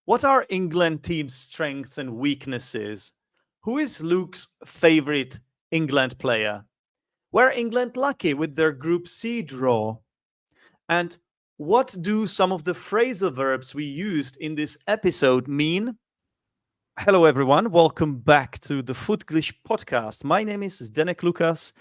What are England team's strengths and weaknesses? Who is Luke's favorite England player? Were England lucky with their Group C draw? And what do some of the phrasal verbs we used in this episode mean? Hello, everyone. Welcome back to the Footglish Podcast. My name is Zdenek Lukas,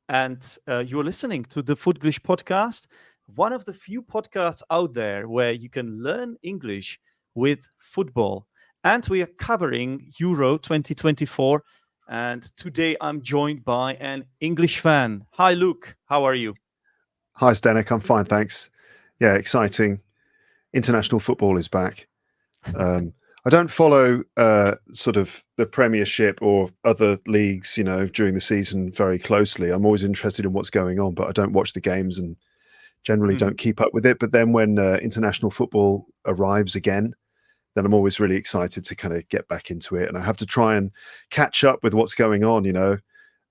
and you're listening to the Footglish Podcast, one of the few podcasts out there where you can learn English with football. And we are covering Euro 2024. And today I'm joined by an English fan. Hi, Luke. How are you? Hi, Zdenek. I'm fine, thanks. Yeah, exciting. International football is back. I don't follow sort of the Premiership or other leagues, during the season very closely. I'm always interested in what's going on, but I don't watch the games and generally don't keep up with it. But then when international football arrives again, then I'm always really excited to kind of get back into it. And I have to try and catch up with what's going on,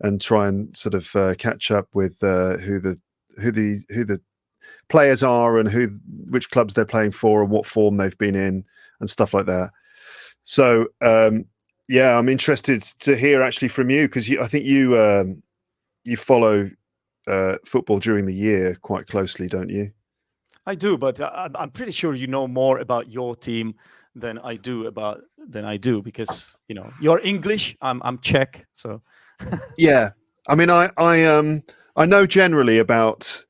and try and sort of catch up with who the players are and which clubs they're playing for and what form they've been in and stuff like that. So I'm interested to hear actually from you, because I think you follow football during the year quite closely, don't you? I do, but I'm pretty sure you know more about your team than I do because you're English, I'm Czech, so yeah. I mean, I know generally about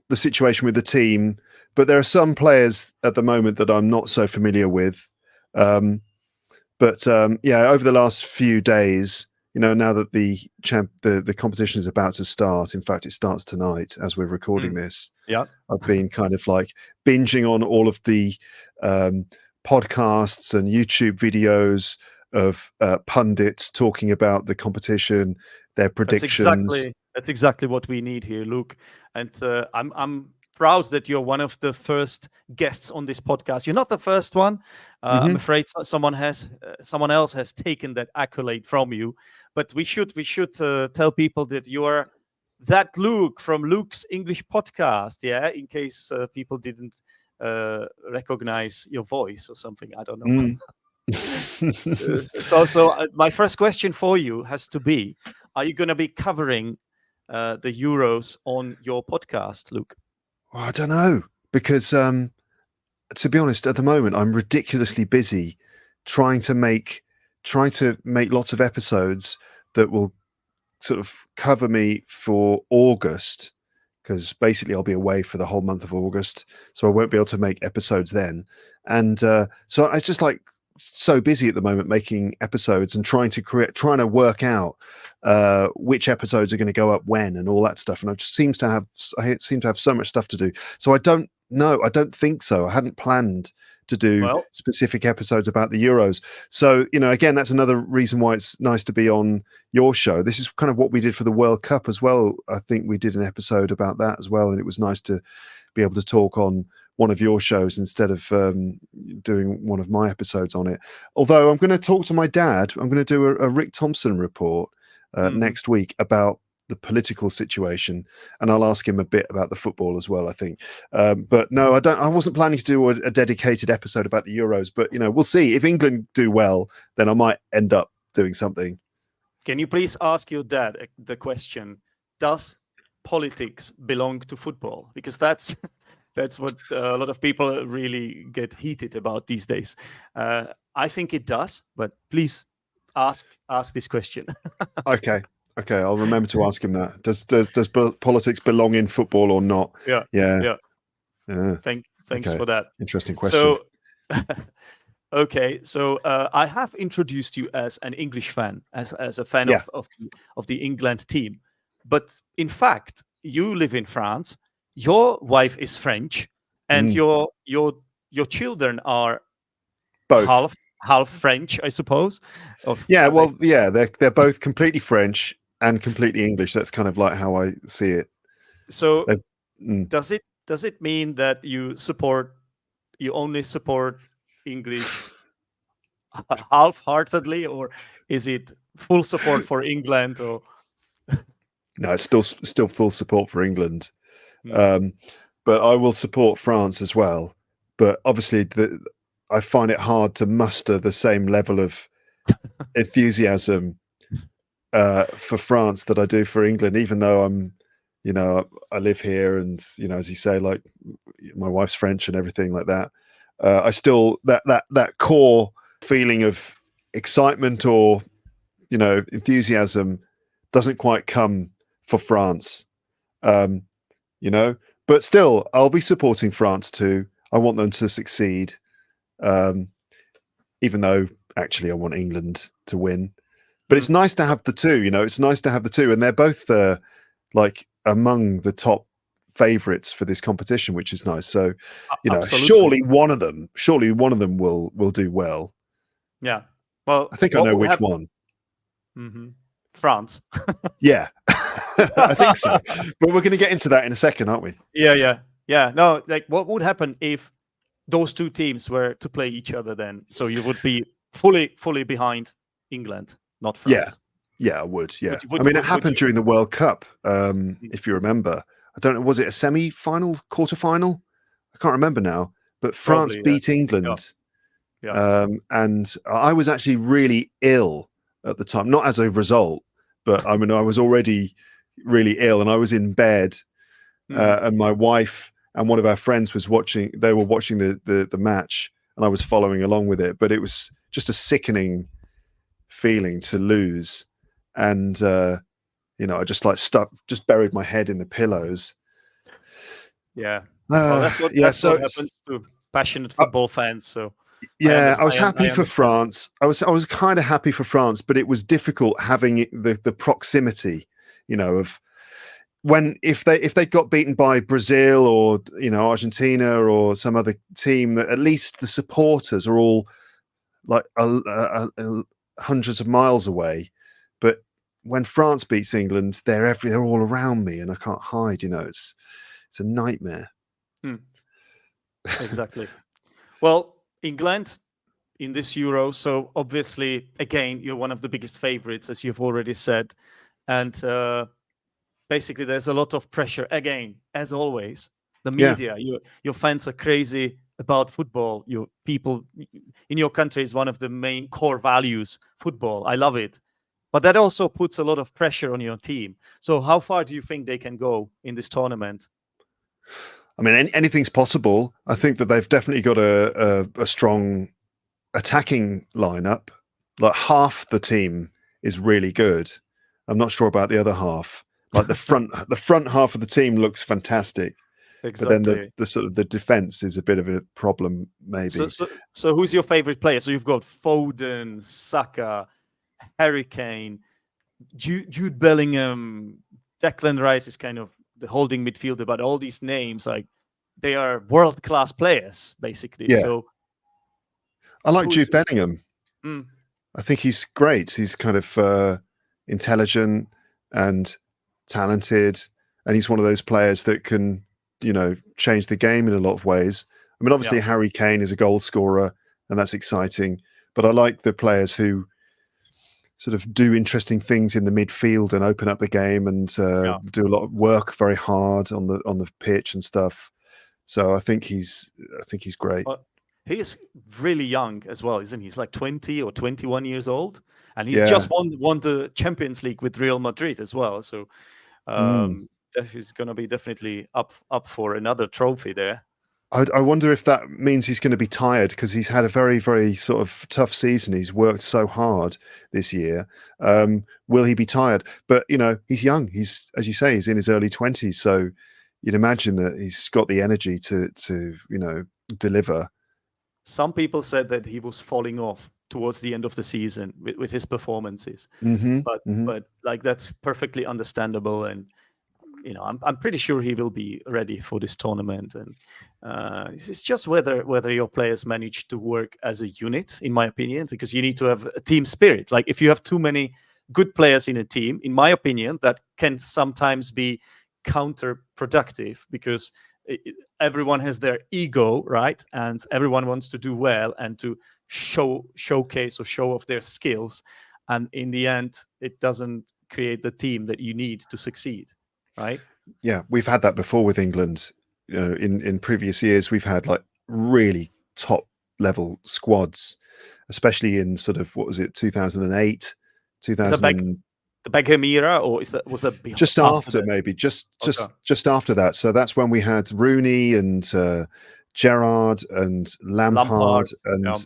the situation with the team, but there are some players at the moment that I'm not so familiar with. But over the last few days, now that the competition is about to start, in fact, it starts tonight as we're recording this. Yeah, I've been kind of like binging on all of the podcasts and YouTube videos of pundits talking about the competition, their predictions. That's exactly what we need here, Luke. And I'm proud that you're one of the first guests on this podcast. You're not the first one. I'm afraid someone else has taken that accolade from you. But we should tell people that you are that Luke from Luke's English Podcast. Yeah, in case people didn't recognize your voice or something. I don't know. So my first question for you has to be: are you going to be covering the Euros on your podcast, Luke? Well, I don't know, because to be honest, at the moment I'm ridiculously busy trying to make lots of episodes that will sort of cover me for August, because basically I'll be away for the whole month of August, so I won't be able to make episodes then. And so it's just like so busy at the moment making episodes and trying to work out which episodes are going to go up when and all that stuff. And I seem to have so much stuff to do. So I don't know. I don't think so. I hadn't planned to do specific episodes about the Euros. So, again, that's another reason why it's nice to be on your show. This is kind of what we did for the World Cup as well. I think we did an episode about that as well. And it was nice to be able to talk on one of your shows instead of doing one of my episodes on it. Although I'm going to talk to my dad. I'm going to do a Rick Thompson report next week about the political situation, and I'll ask him a bit about the football as well, I think. But no, I wasn't planning to do a dedicated episode about the Euros, but we'll see. If England do well, then I might end up doing something. Can you please ask your dad the question: does politics belong to football? Because that's what a lot of people really get heated about these days. I think it does, but please ask this question. Okay, I'll remember to ask him that. Does politics belong in football or not? Yeah. Thanks for that. Interesting question. So I have introduced you as an English fan, as a fan of the England team, but in fact you live in France. Your wife is French, and your children are both half French, I suppose. They're both completely French and completely English. That's kind of like how I see it. So does it mean that you only support English half-heartedly, or is it full support for England? Or no, it's still full support for England. But I will support France as well. But obviously, I find it hard to muster the same level of enthusiasm for France that I do for England, even though I live here, and as you say, like my wife's French and everything like that. I still that core feeling of excitement or enthusiasm doesn't quite come for France, um, but still I'll be supporting France too. I want them to succeed, um, even though actually I want England to win. But it's nice to have the two. It's nice to have the two, and they're both like among the top favorites for this competition, which is nice. So, Absolutely. surely one of them will do well. Yeah. Well, I think I what know would which happen? one. France. Yeah, I think so. But we're going to get into that in a second, aren't we? Yeah. No, like what would happen if those two teams were to play each other then? So you would be fully behind England, not Yeah, France. yeah, I would. Yeah, Would, would, I mean, it would, would happened you? during the World Cup. If you remember, I don't know, was it a semi-final, quarter-final? I can't remember now. But France Probably, beat yes. Yeah. England. Yeah. And I was actually really ill at the time, not as a result, but I mean, I was already really ill, and I was in bed, and my wife and one of our friends was watching. They were watching the match, and I was following along with it. But it was just a sickening feeling to lose, and I just just buried my head in the pillows. Yeah. Well, Yeah, that's so what it's. happens to passionate football fans. So Yeah, I was I happy for understand. France. I was kind of happy for France, but it was difficult having the proximity, of when if they got beaten by Brazil or Argentina or some other team, that at least the supporters are all like hundreds of miles away. But when France beats England, they're all around me, and I can't hide. It's a nightmare. Hmm, exactly. Well, England in this Euro. So obviously, again, you're one of the biggest favorites, as you've already said, and basically, there's a lot of pressure. Again, as always, the Yeah. media, your fans are crazy about football. Your people in your country is one of the main core values. Football, I love it, but that also puts a lot of pressure on your team. So, how far do you think they can go in this tournament? I mean, anything's possible. I think that they've definitely got a strong attacking lineup. Like half the team is really good. I'm not sure about the other half. Like the front half of the team looks fantastic, but then Exactly. the sort of the defense is a bit of a problem, So, maybe. so, so who's your favorite player? So you've got Foden, Saka, Harry Kane, Jude Bellingham, Declan Rice is kind of the holding midfielder, but all these names, like they are world class players, basically. Yeah, So I like who's Jude Bellingham. mm, I think he's great. He's kind of intelligent and talented, and he's one of those players that can, change the game in a lot of ways. I mean, yeah, obviously Harry Kane is a goal scorer, and that's exciting. But I like the players who sort of do interesting things in the midfield and open up the game and yeah. do a lot of work very hard on the pitch and stuff. So I think he's great. Well, he is really young as well, isn't he? He's like 20 or 21 years old, and he's Yeah. just won the Champions League with Real Madrid as well. So Mm. he's going to be definitely up for another trophy there. I wonder if that means he's going to be tired because he's had a very, very sort of tough season. He's worked so hard this year. Will he be tired? But he's young. He's, as you say, he's in his early 20s. So you'd imagine that he's got the energy to deliver. Some people said that he was falling off towards the end of the season with his performances, Hmm. but Hmm. like that's perfectly understandable, and I'm pretty sure he will be ready for this tournament, and it's just whether your players manage to work as a unit, in my opinion, because you need to have a team spirit. Like if you have too many good players in a team, in my opinion, that can sometimes be counterproductive because everyone has their ego, right? And everyone wants to do well and to showcase or show off their skills. And in the end, it doesn't create the team that you need to succeed, right? Yeah, we've had that before with England. In previous years, we've had like really top level squads, especially in sort of, what was it, 2008, Is that 2000, the Beckham era, or was that just after after, that? maybe just Okay. just just after that. So that's when we had Rooney and Gerrard and Lampard Lampard. and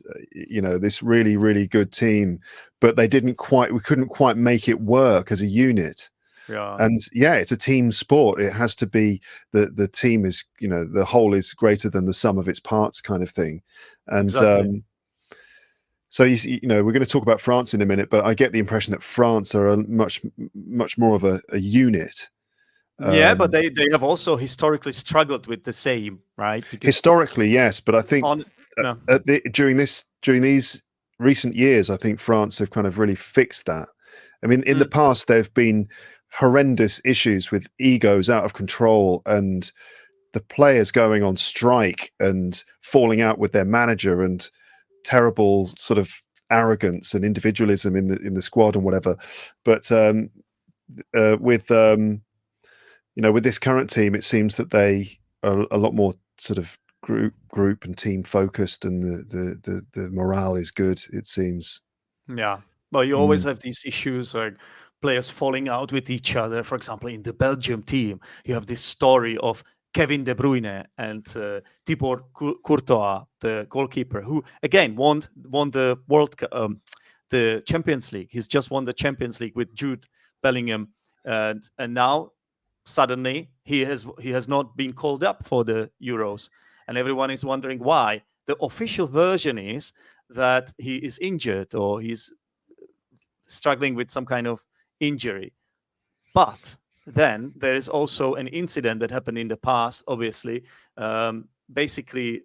Yeah. this really, really good team, but we couldn't quite make it work as a unit. Yeah. And yeah, it's a team sport. It has to be the team is, the whole is greater than the sum of its parts, kind of thing. And Exactly. so we're going to talk about France in a minute, but I get the impression that France are a much more of a unit. Yeah, but they have also historically struggled with the same, right? Because Historically, yes, but I think on no. during these recent years, I think France have kind of really fixed that. I mean, in the Mm, past, there have been horrendous issues with egos out of control and the players going on strike and falling out with their manager and terrible sort of arrogance and individualism in the squad and whatever. But with with this current team, it seems that they are a lot more sort of group and team focused, and the morale is good. It seems. yeah. Well, you always Mm. have these issues like players falling out with each other. For example, in the Belgium team, you have this story of Kevin De Bruyne and Thibaut Courtois, the goalkeeper, who again won the the Champions League. He's just won the Champions League with Jude Bellingham, and now suddenly he has not been called up for the Euros, and everyone is wondering why. The official version is that he is injured or he's struggling with some kind of injury. But then there is also an incident that happened in the past, obviously. Basically,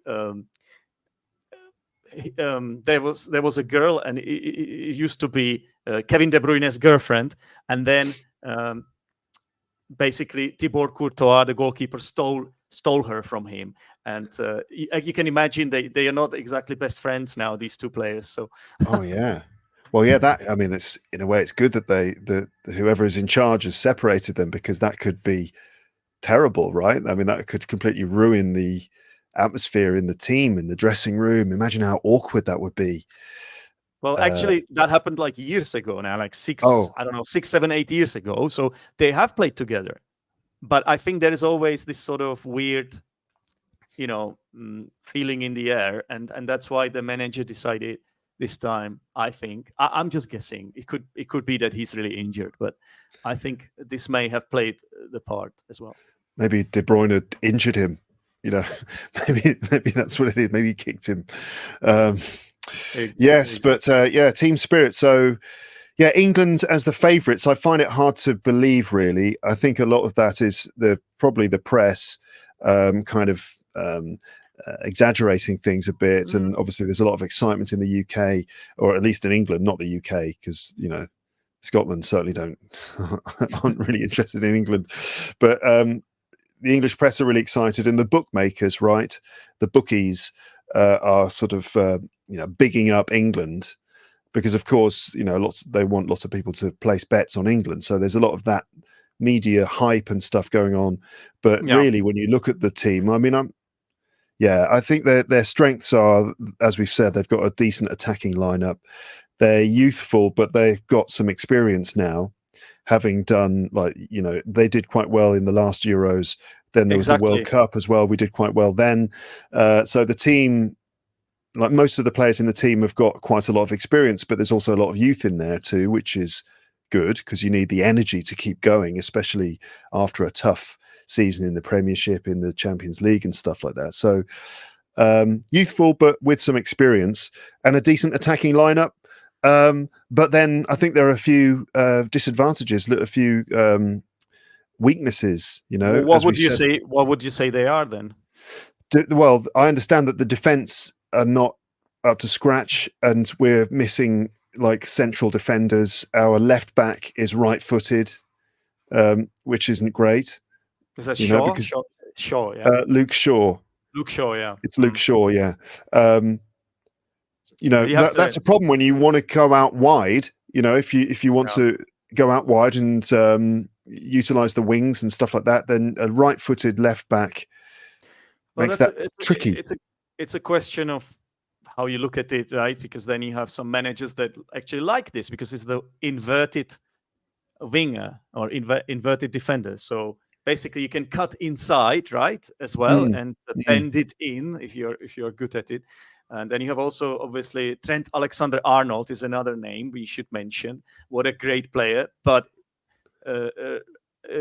there was a girl, and it used to be Kevin De Bruyne's girlfriend, and then basically Thibaut Courtois, the goalkeeper, stole her from him, and you can imagine they are not exactly best friends now, these two players. So Oh yeah. Well, yeah. That, I mean, it's, in a way, it's good that whoever is in charge has separated them, because that could be terrible, right? I mean, that could completely ruin the atmosphere in the team, in the dressing room. Imagine how awkward that would be. well, Uh, actually, that happened like years ago now, like oh, I don't know, 6, 7, 8 years ago. So they have played together. But I think there is always this sort of weird, feeling in the air. And that's why the manager decided this time, I think. I'm just guessing. It could be that he's really injured, but I think this may have played the part as well. maybe De Bruyne injured him. You know, maybe that's what it is. Maybe he kicked him. Um, yes, Exactly. but yeah, team spirit. So yeah, England as the favourites. I find it hard to believe, really. I think a lot of that is probably the press kind of exaggerating things a bit, Mm, and obviously there's a lot of excitement in the UK, or at least in England, not the UK, because Scotland certainly aren't really interested in England, but the English press are really excited, and the bookmakers, right, the bookies are sort of bigging up England, because of course they want lots of people to place bets on England, so there's a lot of that media hype and stuff going on. But yeah, really, when you look at the team, I mean, I think their strengths are, as we've said, they've got a decent attacking lineup. They're youthful, but they've got some experience now, having done, like, they did quite well in the last Euros. Then there was the World exactly. Cup as well. We did quite well then. So the team, like most of the players in the team, have got quite a lot of experience, but there's also a lot of youth in there too, which is good, because you need the energy to keep going, especially after a tough season in the Premiership, in the Champions League and stuff like that. So youthful, but with some experience and a decent attacking lineup. But then I think there are a few disadvantages, a few weaknesses, What as we would you said. say? What would you say they are then? Well, I understand that the defense are not up to scratch, and we're missing like central defenders. Our left back is right-footed, which isn't great, Is that Shaw? because Shaw, yeah. Luke Shaw. Luke Shaw, yeah. It's Luke Shaw, yeah. Um, Yeah, you have to. that's a problem when you want to go out wide. If you want Yeah. to go out wide and utilize the wings and stuff like that, then a right-footed left back Well, makes that's that a, tricky. it's a question of how you look at it, right? Because then you have some managers that actually like this because it's the inverted winger or inverted defender. So basically, you can cut inside, right, as well, Mm, and mm. bend it in if you're good at it. And then you have also obviously Trent Alexander-Arnold is another name we should mention. What a great player! But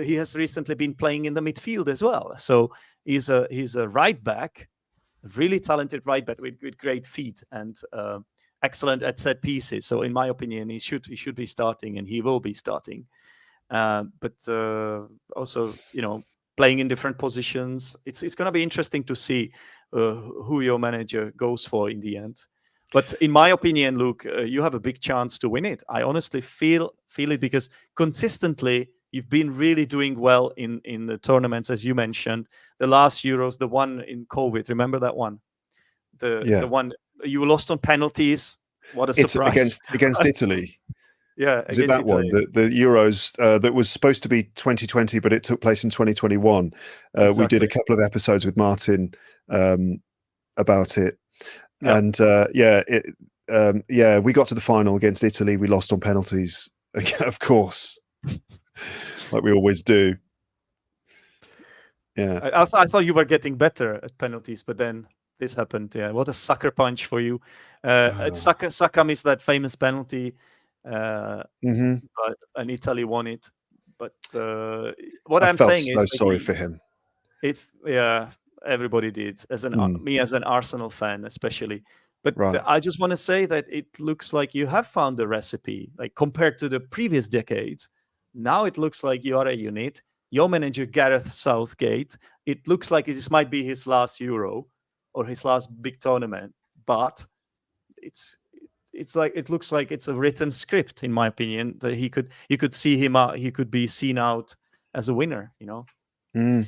he has recently been playing in the midfield as well. So he's a right back, really talented right back with great feet and excellent at set pieces. So in my opinion, he should be starting, and he will be starting. But also, playing in different positions. It's going to be interesting to see who your manager goes for in the end. But in my opinion, Luke, you have a big chance to win it. I honestly feel it because consistently you've been really doing well in the tournaments, as you mentioned. The last Euros, the one in COVID, remember that one? The Yeah, one you lost on penalties. What a it's surprise! against Italy. Yeah, Was it against that one? Italy. The Euros that was supposed to be 2020, but it took place in 2021. We did a Exactly. couple of episodes with Martin about it, Yeah. and we got to the final against Italy. We lost on penalties, of course, like we always do. Yeah. I thought you were getting better at penalties, but then this happened. Yeah, what a sucker punch for you. Saka missed that famous penalty, Mm-hmm. and Italy won it. But what I I'm felt saying so is, sorry for him. yeah, everybody did. Mm, Me as an Arsenal fan, especially. But right. I just want to say that it looks like you have found the recipe, like compared to the previous decades. Now it looks like you are a unit. Your manager Gareth Southgate. It looks like this might be his last Euro or his last big tournament, but it's like it looks like it's a written script, in my opinion. That you could see him out. He could be seen out as a winner. Mm.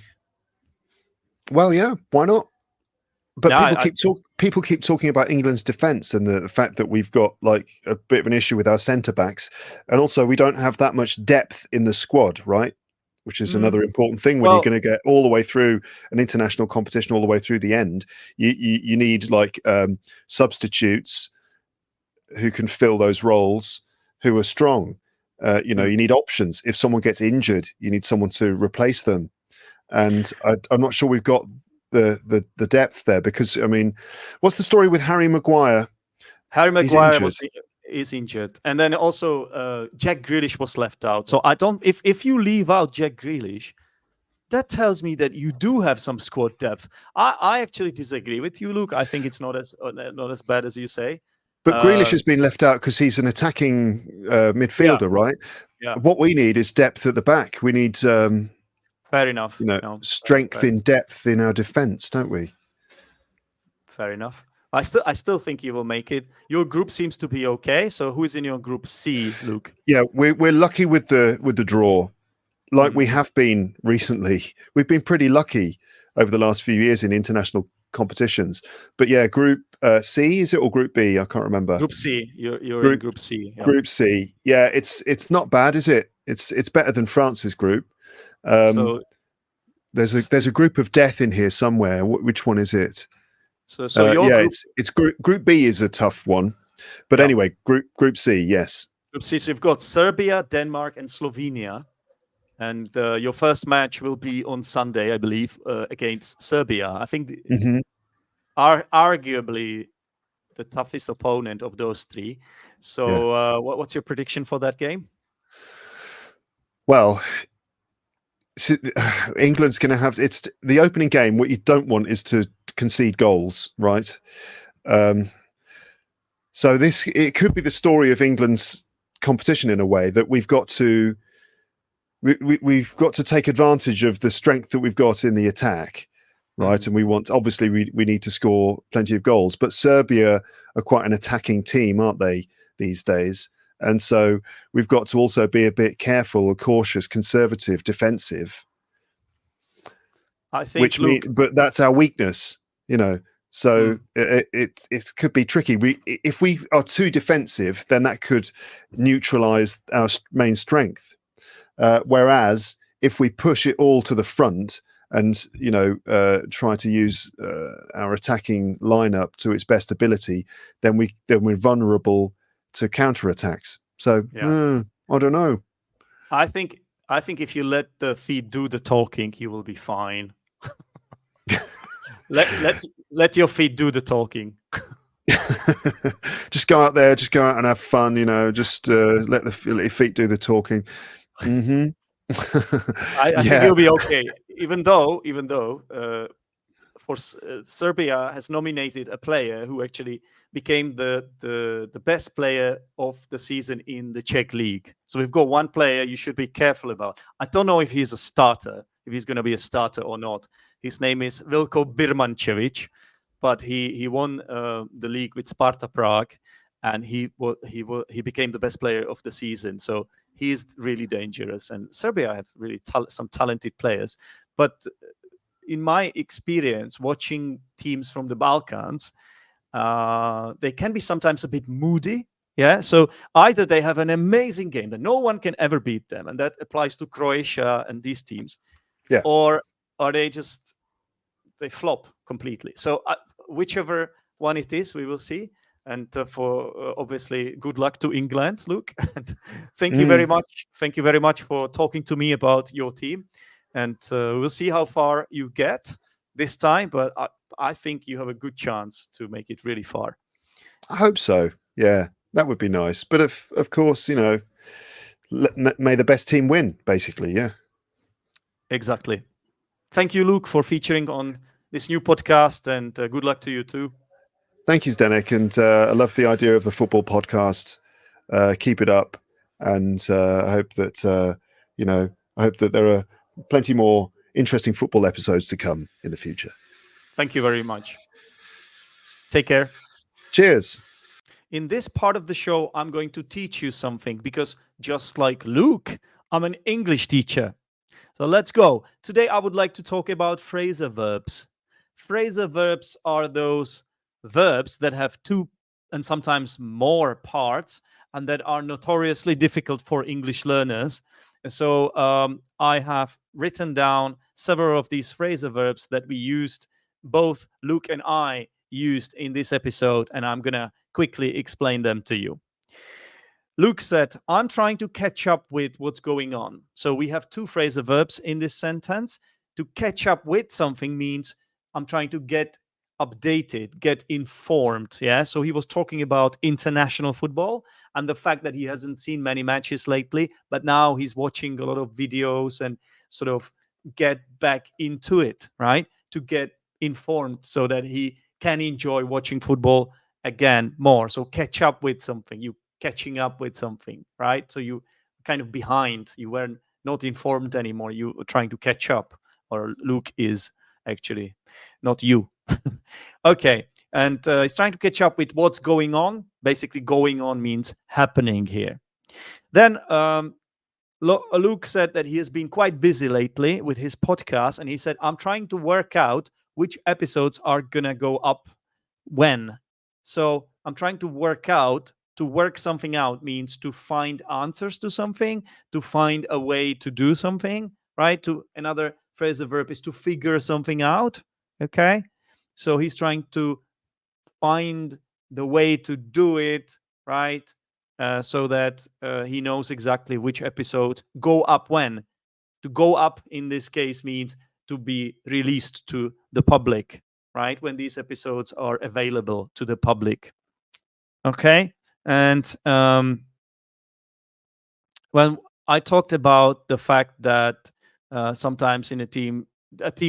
Well, yeah. Why not? But Yeah, people keep talking about England's defence and the fact that we've got like a bit of an issue with our centre backs, and also we don't have that much depth in the squad, right? Which is mm, another important thing when you're well, going to get all the way through an international competition, all the way through the end. You need like substitutes who can fill those roles, who are strong. You need options. If someone gets injured, you need someone to replace them. And I'm not sure we've got the depth there because I mean, what's the story with Harry Maguire? Harry He's Maguire injured. is injured, and then also Jack Grealish was left out. So I don't. If you leave out Jack Grealish, that tells me that you do have some squad depth. I actually disagree with you, Luke. I think it's not as bad as you say. But Grealish Uh, has been left out because he's an attacking yeah, midfielder, right? yeah, What we need is depth at the back. We need fair enough. No, strength fair, in depth in our defence, don't we? fair enough. I still think you will make it. Your group seems to be okay. So who is in your group C, Luke? Yeah, we're lucky with the draw, like we Mm. have been recently. We've been pretty lucky over the last few years in international competitions. But yeah, Group C is it or Group B? I can't remember. Group C. You're in Group Group C. Yeah. Group C. Yeah, it's not bad, is it? It's better than France's group. So There's a group of death in here somewhere. Which one is it? so your Yeah, group. it's Group B is a tough one, but Yeah. anyway, Group C, yes. Group C. So you've got Serbia, Denmark, and Slovenia. And your first match will be on Sunday, I believe, against Serbia. I think Mm-hmm. arguably the toughest opponent of those three. So Yeah. what's your prediction for that game? Well, England's going to have it's the opening game. What you don't want is to concede goals, right? So it could be the story of England's competition in a way that we've got to take advantage of the strength that we've got in the attack, right? And obviously we need to score plenty of goals. But Serbia are quite an attacking team, aren't they, these days? And so we've got to also be a bit careful or cautious, conservative, defensive. I think, But that's our weakness, So it could be tricky. If we are too defensive, then that could neutralise our main strength. Whereas if we push it all to the front and try to use our attacking lineup to its best ability, then we're vulnerable to counterattacks. So Yeah. I don't know. I think I think if you let the feet do the talking, you will be fine. Let your feet do the talking. Just go out there, just go out and have fun. Just let your feet do the talking. Hmm. I think Yeah, you'll be okay. Even though Serbia has nominated a player who actually became the best player of the season in the Czech league. So we've got one player you should be careful about. I don't know if he's a starter, if he's going to be a starter or not. His name is Vilko Birmancevic, but he won the league with Sparta Prague, and he became the best player of the season. So he is really dangerous. And Serbia have really some talented players, but in my experience watching teams from the Balkans, they can be sometimes a bit moody. Yeah. So either they have an amazing game that no one can ever beat them, and that applies to Croatia and these teams, yeah. or are they flop completely. So whichever one it is, we will see. And for obviously, good luck to England, Luke. And thank you very Mm. much. Thank you very much for talking to me about your team. And we'll see how far you get this time. But I think you have a good chance to make it really far. I hope so. Yeah, that would be nice. But of course, may the best team win. Basically, yeah. Exactly. Thank you, Luke, for featuring on this new podcast. And good luck to you too. Thank you, Zdenek, and I love the idea of the football podcast. Keep it up, and I hope that there are plenty more interesting football episodes to come in the future. Thank you very much. Take care. Cheers. In this part of the show, I'm going to teach you something because just like Luke, I'm an English teacher. So let's go. Today, I would like to talk about phrasal verbs. Phrasal verbs are those verbs that have two and sometimes more parts and that are notoriously difficult for English learners. So I have written down several of these phrasal verbs that we used, both Luke and I used in this episode, and I'm going to quickly explain them to you. Luke said, I'm trying to catch up with what's going on. So we have two phrasal verbs in this sentence. To catch up with something means I'm trying to get updated, get informed. Yeah. So he was talking about international football and the fact that he hasn't seen many matches lately, but now he's watching a lot of videos and sort of get back into it, right? To get informed so that he can enjoy watching football again more. So catch up with something. You catching up with something, right? So you kind of behind. You weren't not informed anymore. You were trying to catch up, or Luke is actually not you. Okay, and he's trying to catch up with what's going on. Basically, going on means happening here. Then Luke said that he has been quite busy lately with his podcast, and he said, I'm trying to work out which episodes are gonna go up when. So I'm trying to work out. To work something out means to find answers to something, to find a way to do something, right? To another phrasal verb is to figure something out. Okay. So he's trying to find the way to do it, right? So that he knows exactly which episodes go up when. To go up in this case means to be released to the public, right? When these episodes are available to the public. Okay. And when I talked about the fact that sometimes in a team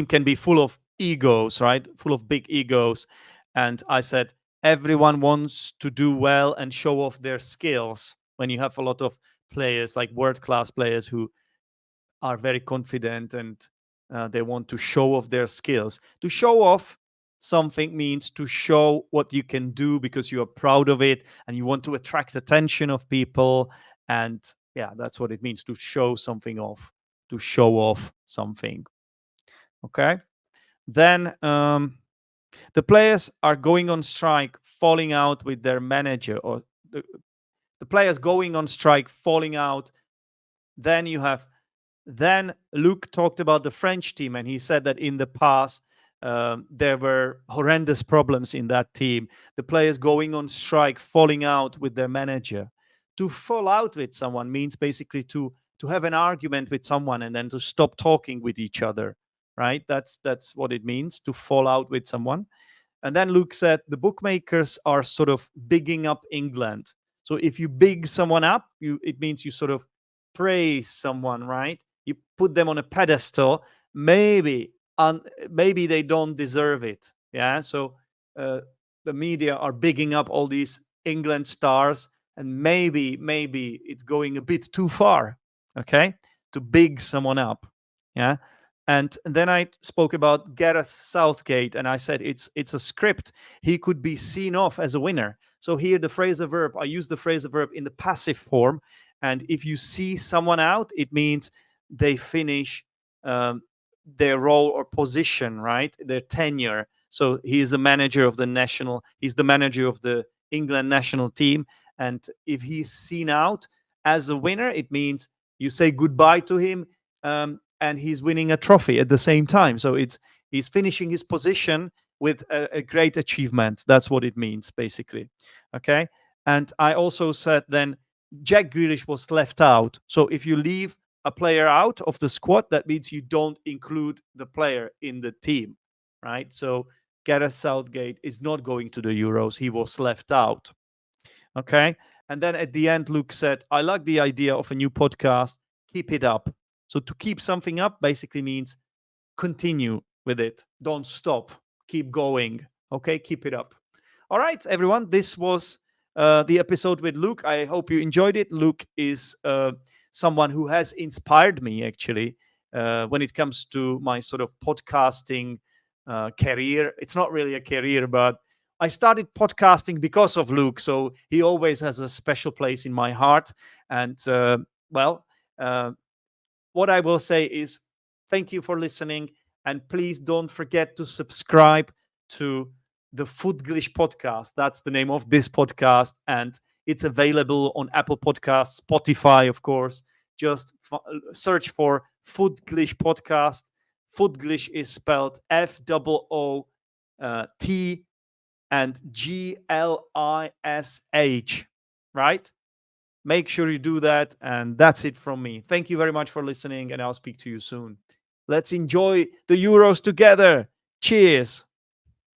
can be full of egos, right? Full of big egos. And I said, everyone wants to do well and show off their skills. When you have a lot of players, like world class players who are very confident and they want to show off their skills. To show off something means to show what you can do because you are proud of it and you want to attract attention of people. And yeah, that's what it means to show something off, to show off something. Okay. Then the players are going on strike, falling out with their manager, or the players going on strike, falling out. Then you have Then Luke talked about the French team, and he said that in the past there were horrendous problems in that team. The players going on strike, falling out with their manager. To fall out with someone means basically to have an argument with someone and then to stop talking with each other, right? That's what it means to fall out with someone. And then Luke said the bookmakers are sort of bigging up England. So if you big someone up, it means you sort of praise someone, right? You put them on a pedestal. Maybe maybe they don't deserve it. Yeah. So uh, the media are bigging up all these England stars, and maybe it's going a bit too far. Okay, to big someone up. Yeah. And then I spoke about Gareth Southgate, and I said it's a script. He could be seen off as a winner. So here the phrasal verb, I use the phrasal verb in the passive form, and if you see someone out, it means they finish um, their role or position, right? Their tenure. So he is the manager of the national. He's the manager of the England national team, and if he's seen out as a winner, it means you say goodbye to him. And he's winning a trophy at the same time. So he's finishing his position with a great achievement. That's what it means, basically. Okay. And I also said then Jack Grealish was left out. So if you leave a player out of the squad, that means you don't include the player in the team, right? So Gareth Southgate is not going to the Euros. He was left out. Okay. And then at the end, Luke said, I like the idea of a new podcast. Keep it up. So to keep something up basically means continue with it. Don't stop. Keep going. Okay. Keep it up. All right, everyone. This was the episode with Luke. I hope you enjoyed it. Luke is someone who has inspired me, actually, when it comes to my sort of podcasting career. It's not really a career, but I started podcasting because of Luke. So he always has a special place in my heart. And well, uh, what I will say is thank you for listening. And please don't forget to subscribe to the Footglish Podcast. That's the name of this podcast. And it's available on Apple Podcasts, Spotify, of course. Just search for Footglish Podcast. Footglish is spelled F-O-O-T and Glish, right? Make sure you do that. And that's it from me. Thank you very much for listening, and I'll speak to you soon. Let's enjoy the Euros together. Cheers.